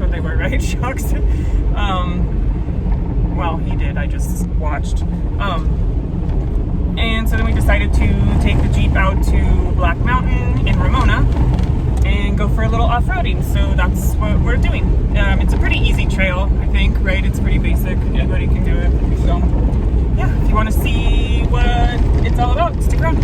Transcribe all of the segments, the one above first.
what they were, right? Shocks. Well, he did. I just watched. And so then we decided to take the Jeep out to Black Mountain in Ramona and go for a little off-roading. So that's what we're doing. It's a pretty easy trail, I think, right? It's pretty basic. Anybody can do it. So, yeah, if you want to see what it's all about, stick around.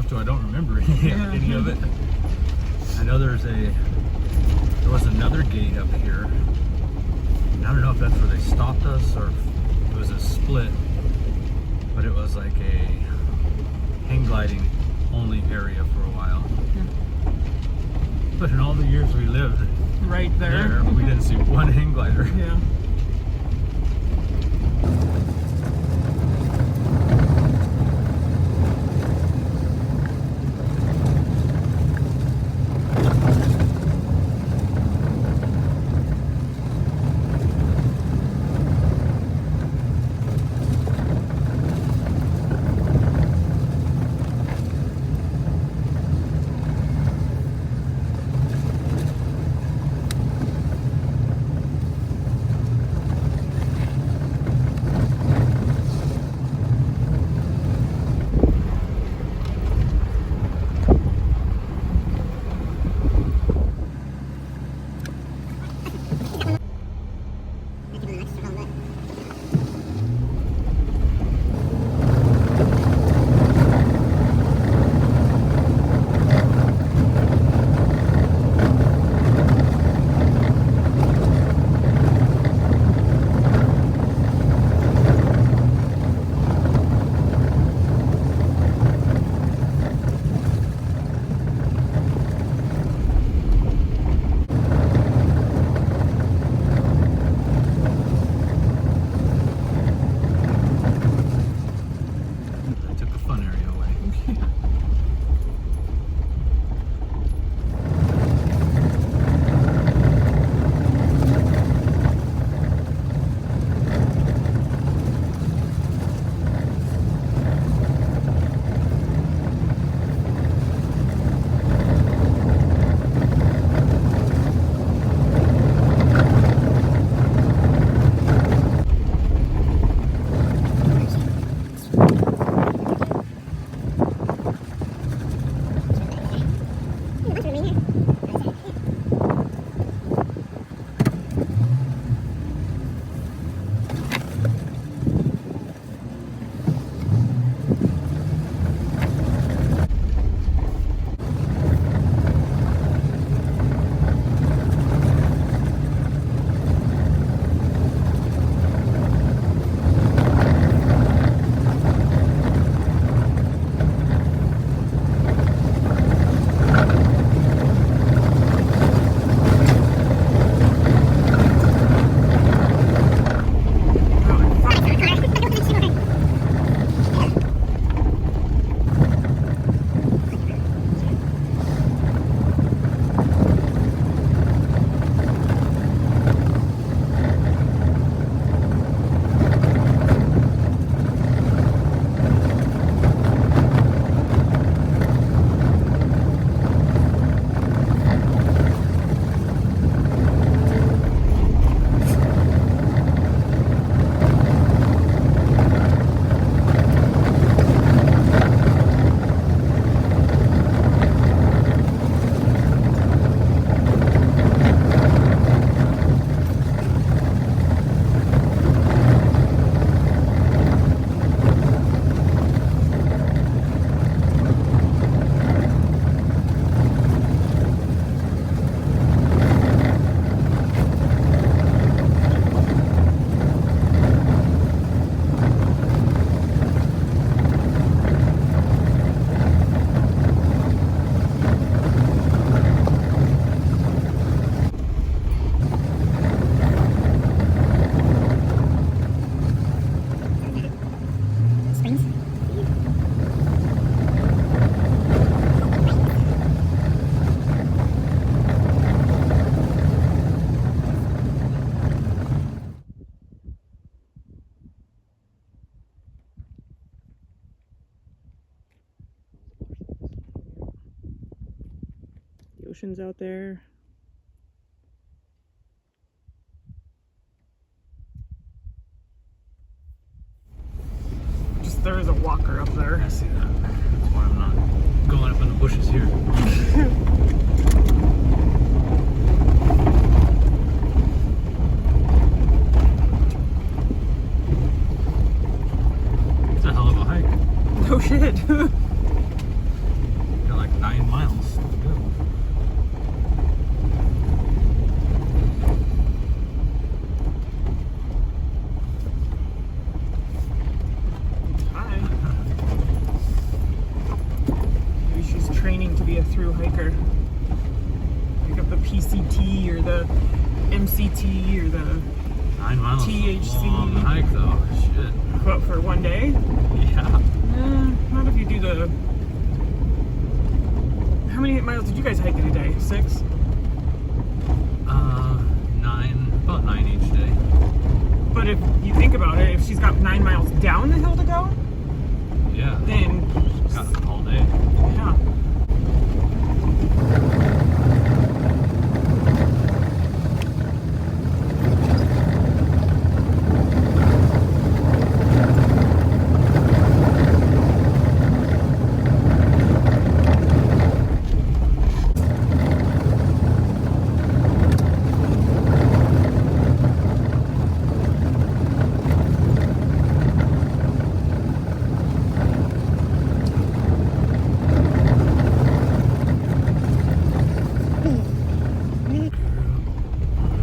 So I don't remember any of it. I know there was another gate up here. I don't know if that's where they stopped us or if it was a split, but it was like a hang gliding only area for a while. But in all the years we lived right there, we didn't see one hang glider. Yeah. The ocean's out there. Just there is a walker up there. I see that. That's why I'm not going up in the bushes here. It's a hell of a hike. No shit. Got like 9 miles to go. Hi. Maybe she's training to be a through hiker. Pick up the PCT or the MCT or the 9 miles THC. is a long hike though. Shit. What, for one day? Yeah. Not if you do the... How many miles did you guys hike in a day? 6? 9, about 9 each day. But if you think about it, if she's got 9 miles down the hill to go, Yeah. then Got it all day. yeah.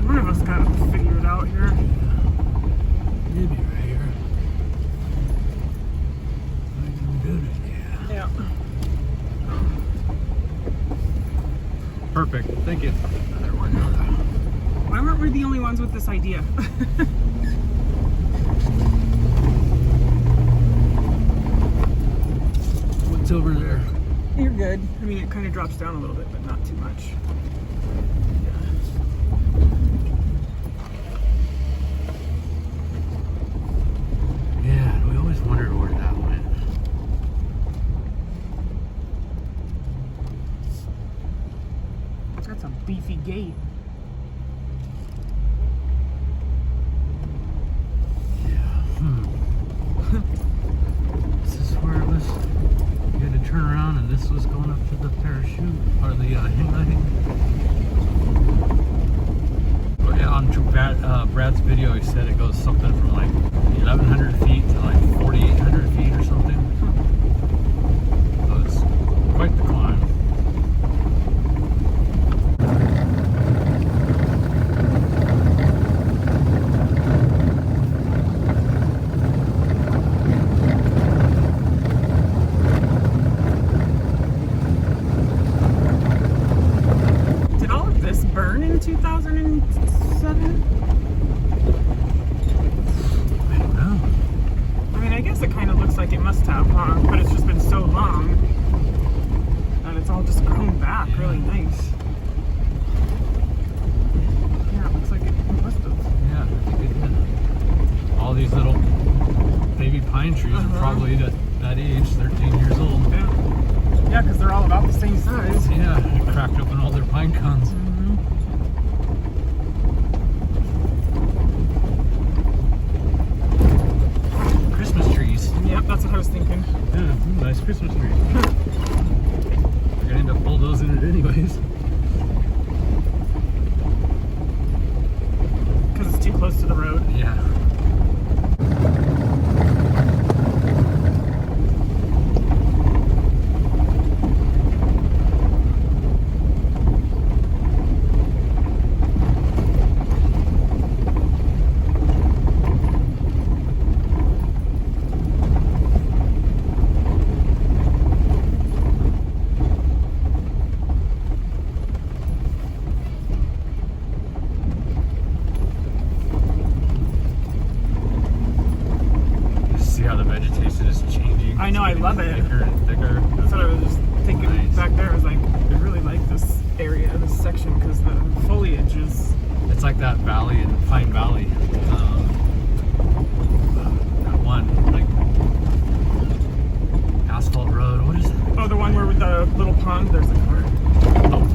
One of us got to figure it out here. Maybe right here. I can do it, yeah. Yeah. Perfect. Thank you. There we go. Why weren't we the only ones with this idea? What's over there? You're good. I mean, it kind of drops down a little bit, but not too much. Yeah, we always wondered where that went. That's a beefy gate. Yeah. This is where it was. You had to turn around, and this was going up to the parachute or the inletting. But yeah, on Brad's video, he said it goes something from like 1,100 feet to like 4,800 feet or something. So it's quite the climb. Did all of this burn in 2007? I don't know. I mean, I guess it kind of looks like it must have, huh? But it's just been so long that it's all just grown back really nice. Yeah, it looks like it must have. Yeah, I think it did. All these little baby pine trees are probably that age, 13 years old. Yeah, because they're all about the same size. Yeah, it cracked open all their pine cones. Christmas trees. Yep, that's what I was thinking. Yeah, nice Christmas tree. We're gonna end up bulldozing it anyways. Because it's too close to the road. Yeah. See how the vegetation is changing. I know, I love it. Thicker and thicker. That's what I was just thinking Nice. back there. I was like, I really like this area, this section, because the foliage is. It's like that valley in Pine Valley. That one, like asphalt road. What is it? Oh, the one where with the little pond, there's a car. Oh,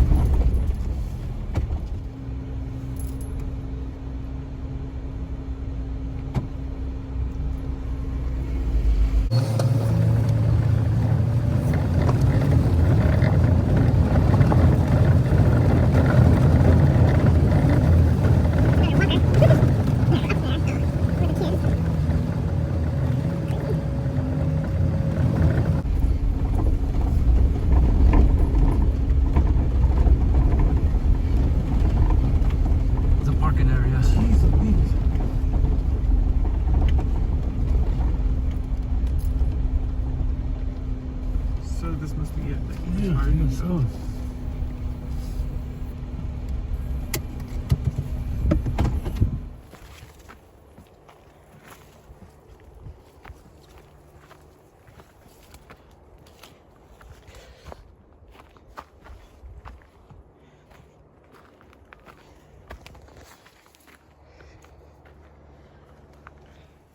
so this must be it. Yeah, I think so.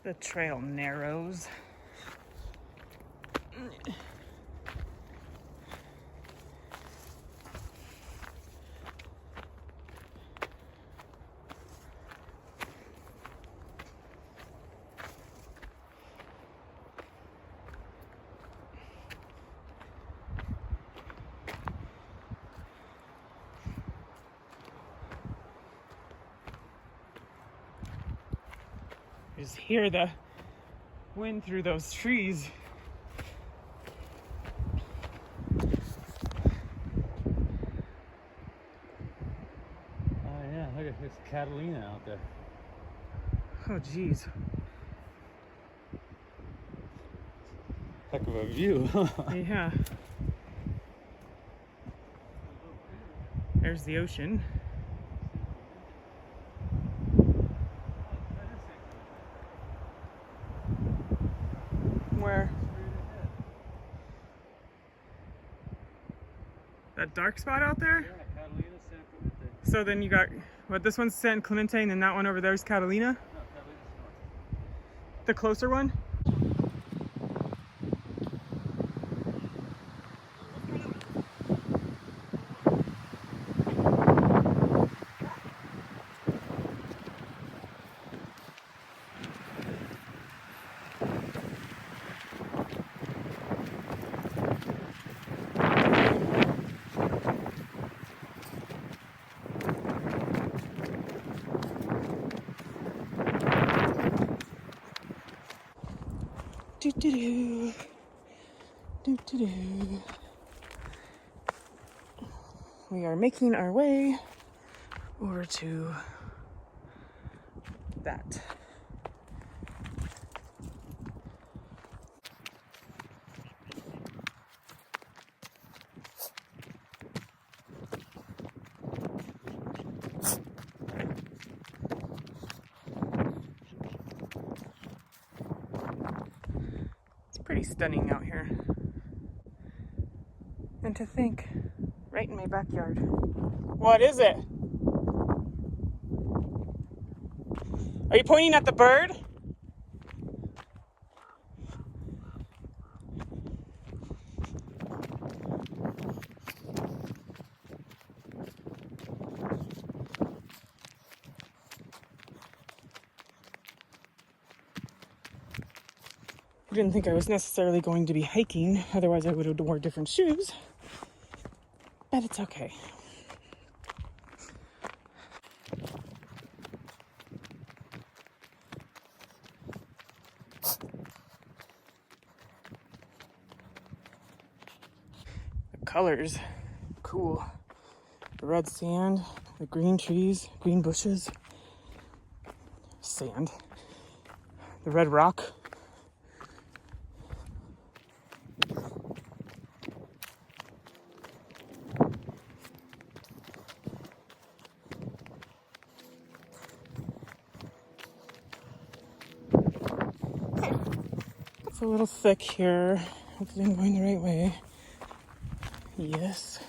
The trail narrows. You just hear the wind through those trees. Oh yeah, look at this Catalina out there. Oh geez. Heck of a view. Yeah. There's the ocean. Where? That dark spot out there? Yeah, Catalina, San Clemente. So then you got, what, this one's San Clemente and then that one over there is Catalina? No, Catalina's north. The closer one? Do do do. Do do do. We are making our way over to that. It's pretty stunning out here. And to think, right in my backyard. What is it? Are you pointing at the bird? I didn't think I was necessarily going to be hiking, otherwise I would have worn different shoes. But it's okay. The colors, cool. The red sand, the green trees, green bushes, sand, the red rock. It's a little thick here. Hopefully I'm going the right way. Yes.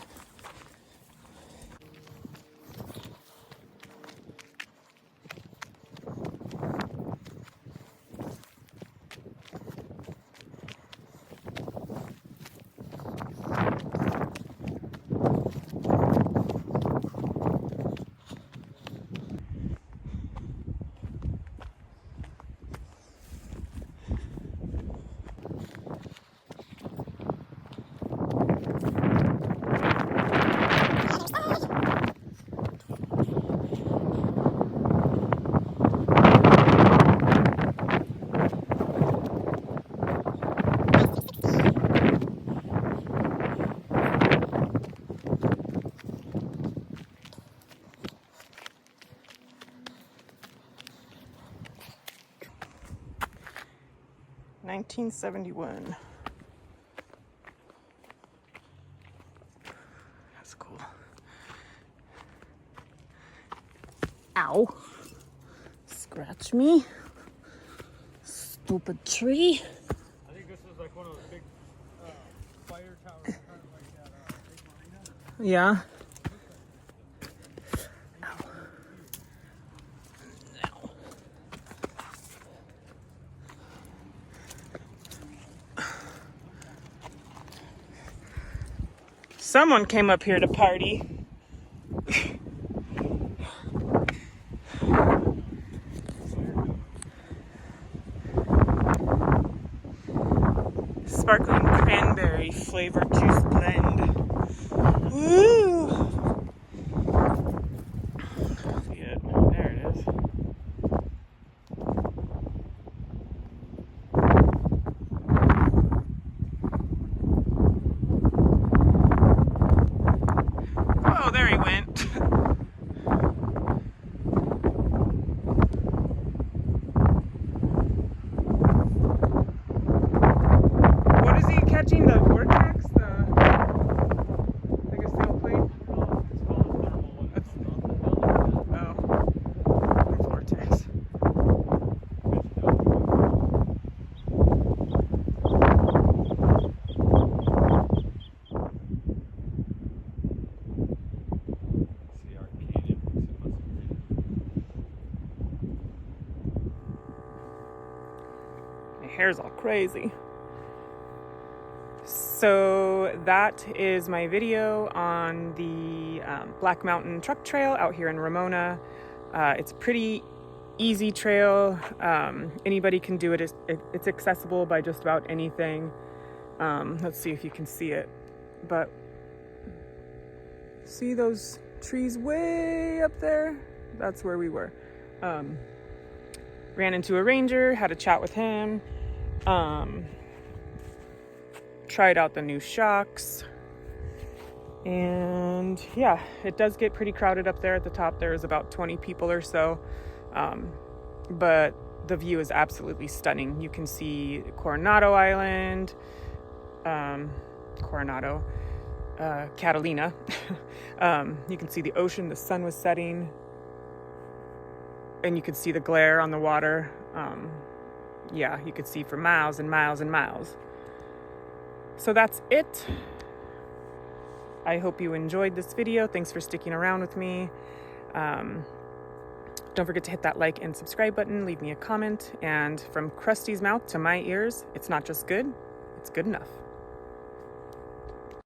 $19.71. That's cool. Ow. Scratch me. Stupid tree. I think this is like one of those big fire towers, kind of like that big marina. Yeah. Someone came up here to party. Sparkling cranberry flavored juice blend. Woo! See it? There it is. Oh, there he went. What is he catching? The vortex? Like a sail plane? It's called a thermal one. It's not the Oh, vortex. See our canyon. My hair's all crazy. So that is my video on the Black Mountain Truck Trail out here in Ramona. It's a pretty easy trail. Anybody can do it. It's accessible by just about anything. Let's see if you can see it. But see those trees way up there? That's where we were. Ran into a ranger, had a chat with him. Tried out the new shocks, and yeah, it does get pretty crowded up there at the top. There's about 20 people or so, but the view is absolutely stunning. You can see Coronado Island, Catalina. You can see the ocean. The sun was setting, and you could see the glare on the water. Yeah, you could see for miles and miles and miles. So that's it. I hope you enjoyed this video. Thanks for sticking around with me. Don't forget to hit that like and subscribe button. Leave me a comment. And from Krusty's mouth to my ears, it's not just good, it's good enough.